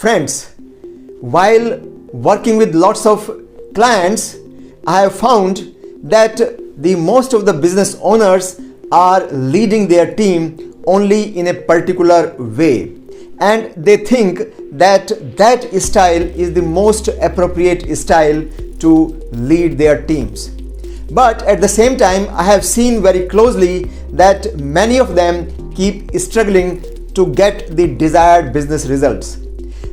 Friends, while working with lots of clients, I have found that the most of the business owners are leading their team only in a particular way, and they think that that style is the most appropriate style to lead their teams. But at the same time, I have seen very closely that many of them keep struggling to get the desired business results.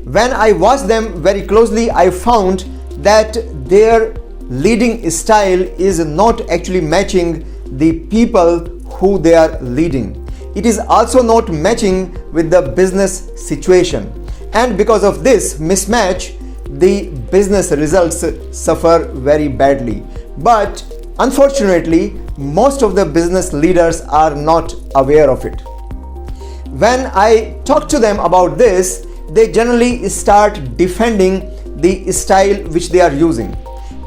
When I watched them very closely, I found that their leading style is not actually matching the people who they are leading. It is also not matching with the business situation, and because of this mismatch, the business results suffer very badly. But unfortunately, most of the business leaders are not aware of it. When I talk to them about this, they generally start defending the style which they are using.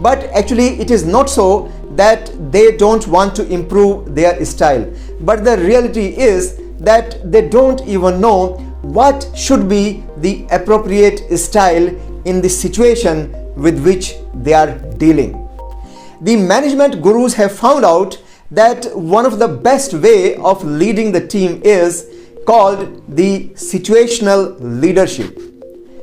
But actually it is not so that they don't want to improve their style, but the reality is that they don't even know what should be the appropriate style in the situation with which they are dealing. The management gurus have found out that one of the best way of leading the team is called the situational leadership.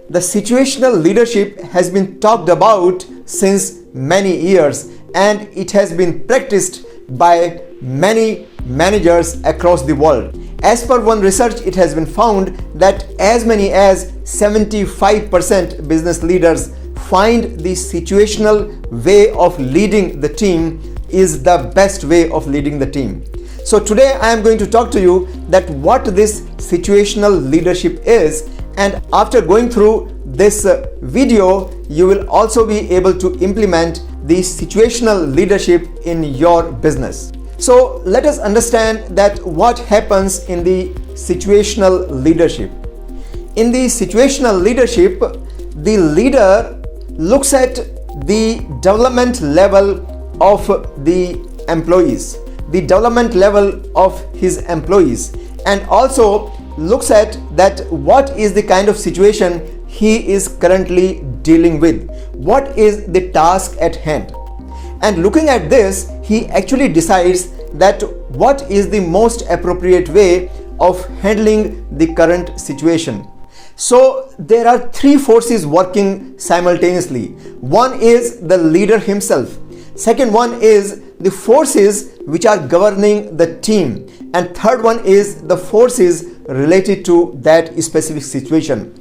The situational leadership has been talked about since many years, and it has been practiced by many managers across the world. As per one research, it has been found that as many as 75% business leaders find the situational way of leading the team is the best way of leading the team. So today I am going to talk to you that what this situational leadership is, and after going through this video, you will also be able to implement the situational leadership in your business. So let us understand that what happens in the situational leadership. In the situational leadership, the leader looks at the development level of the employees, the development level of his employees, and also looks at that what is the kind of situation he is currently dealing with, what is the task at hand. And looking at this, he actually decides that what is the most appropriate way of handling the current situation. So there are three forces working simultaneously. One is the leader himself. Second one is the forces which are governing the team. And third one is the forces related to that specific situation.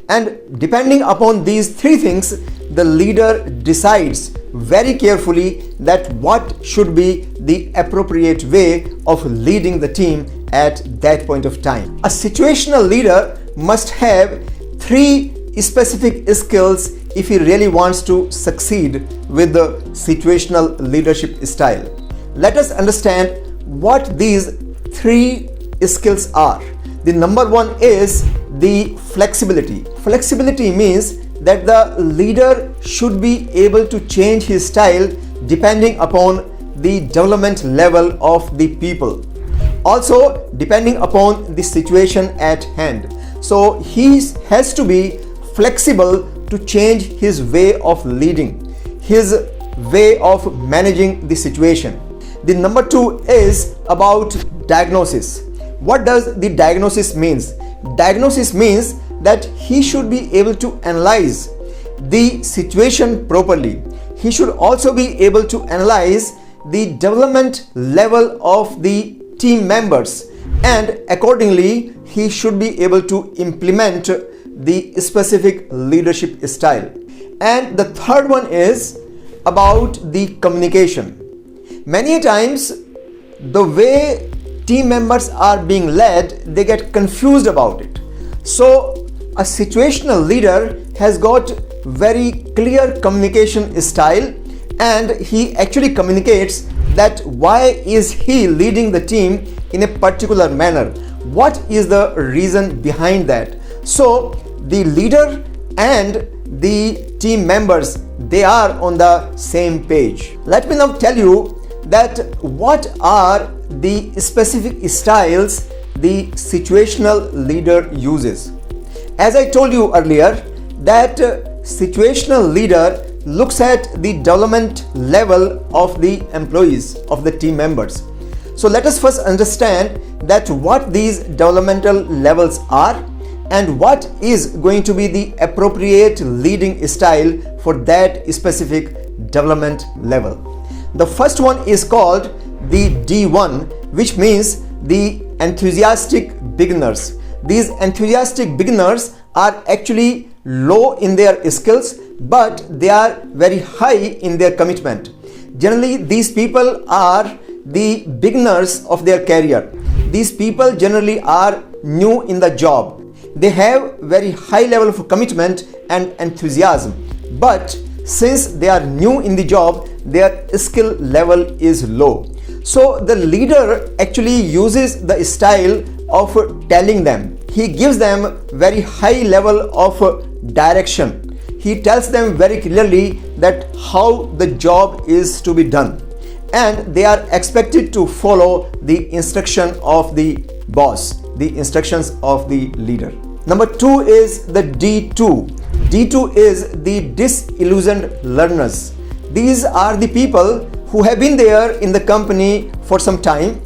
And depending upon these three things, the leader decides very carefully that what should be the appropriate way of leading the team at that point of time. A situational leader must have three specific skills if he really wants to succeed with the situational leadership style. Let us understand what these three skills are. The number one is the flexibility. Flexibility means that the leader should be able to change his style depending upon the development level of the people, also depending upon the situation at hand. So he has to be flexible to change his way of leading, his way of managing the situation. The number two is about diagnosis. What does the diagnosis means? Diagnosis means that he should be able to analyze the situation properly. He should also be able to analyze the development level of the team members, and accordingly he should be able to implement the specific leadership style. And the third one is about the communication. Many times the way team members are being led, they get confused about it. So a situational leader has got very clear communication style, and he actually communicates that why is he leading the team in a particular manner, what is the reason behind that. So the leader and the team members, they are on the same page. Let me now tell you that what are the specific styles the situational leader uses. As I told you earlier, that situational leader looks at the development level of the employees, of the team members. So let us first understand that what these developmental levels are and what is going to be the appropriate leading style for that specific development level. The first one is called the D1, which means the enthusiastic beginners. These enthusiastic beginners are actually low in their skills, but they are very high in their commitment. Generally, these people are the beginners of their career. These people generally are new in the job. They have very high level of commitment and enthusiasm, but since they are new in the job, their skill level is low. So the leader actually uses the style of telling them. He gives them very high level of direction. He tells them very clearly that how the job is to be done, and they are expected to follow the instruction of the boss, the instructions of the leader. Number 2 is the D2. D2 is the disillusioned learners. These are the people who have been there in the company for some time,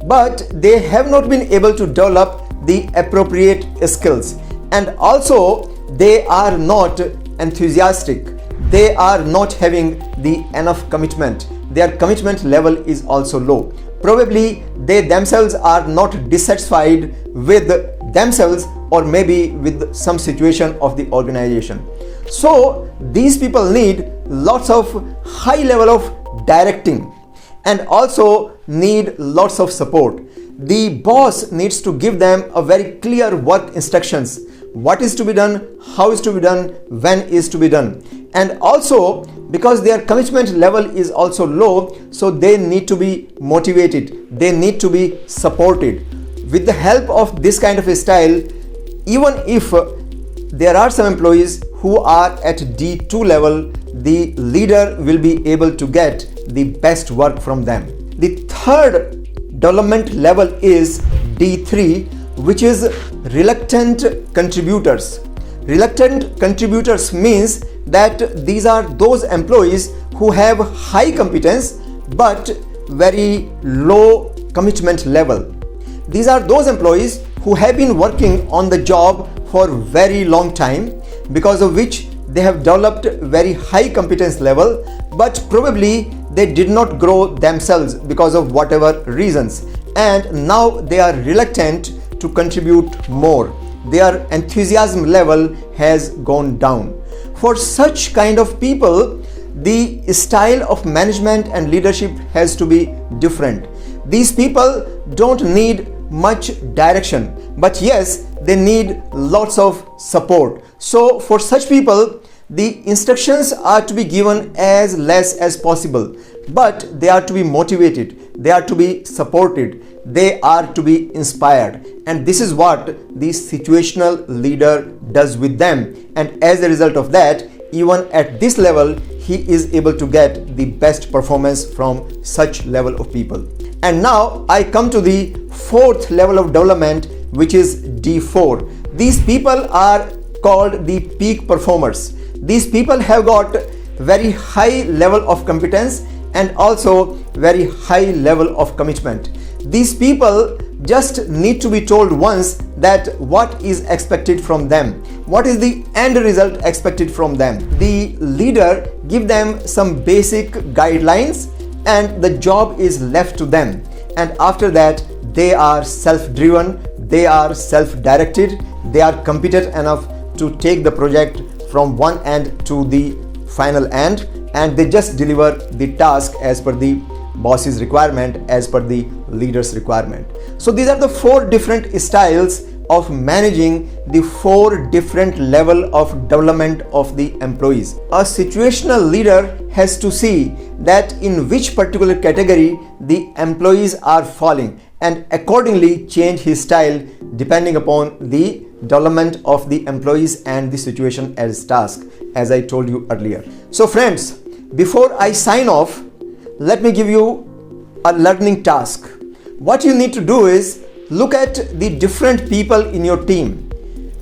but they have not been able to develop the appropriate skills, and also they are not enthusiastic. They are not having the enough commitment. Their commitment level is also low. Probably they themselves are not dissatisfied with themselves or maybe with some situation of the organization. So these people need lots of high level of directing and also need lots of support. The boss needs to give them a very clear work instructions. What is to be done, how is to be done, when is to be done. And also because their commitment level is also low, so they need to be motivated. They need to be supported. With the help of this kind of a style, even if there are some employees who are at D2 level, the leader will be able to get the best work from them. The third development level is D3, which is reluctant contributors. Reluctant contributors means that these are those employees who have high competence but very low commitment level. These are those employees who have been working on the job for very long time, because of which they have developed very high competence level, but probably they did not grow themselves because of whatever reasons, and now they are reluctant to contribute more. Their enthusiasm level has gone down. For such kind of people, the style of management and leadership has to be different. These people don't need much direction, but yes, they need lots of support. So for such people, the instructions are to be given as less as possible, but they are to be motivated, they are to be supported, they are to be inspired, and this is what the situational leader does with them. And as a result of that, even at this level, he is able to get the best performance from such level of people. And now I come to the fourth level of development, which is D4. These people are called the peak performers. These people have got very high level of competence and also very high level of commitment. These people just need to be told once that what is expected from them, what is the end result expected from them. The leader give them some basic guidelines and the job is left to them, and after that they are self-driven, they are self-directed, they are competent enough to take the project from one end to the final end, and they just deliver the task as per the boss's requirement, as per the leader's requirement. So these are the four different styles of managing the four different level of development of the employees. A situational leader has to see that in which particular category the employees are falling and accordingly change his style depending upon the development of the employees and the situation as task, as I told you earlier. So friends, before I sign off, let me give you a learning task. What you need to do is look at the different people in your team.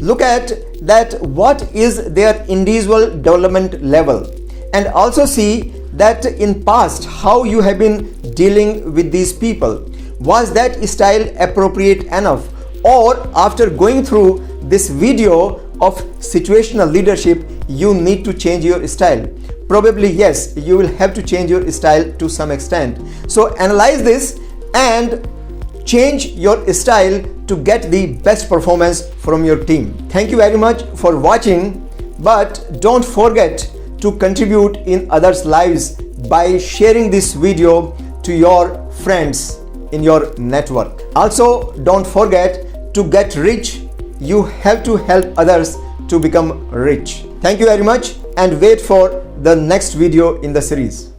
Look at that what is their individual development level, and also see that in past how you have been dealing with these people. Was that style appropriate enough, or after going through this video of situational leadership you need to change your style? Probably yes, you will have to change your style to some extent. So analyze this and change your style to get the best performance from your team. Thank you very much for watching, but don't forget to contribute in others' lives by sharing this video to your friends in your network. Also, don't forget to get rich. You have to help others to become rich. Thank you very much, and wait for the next video in the series.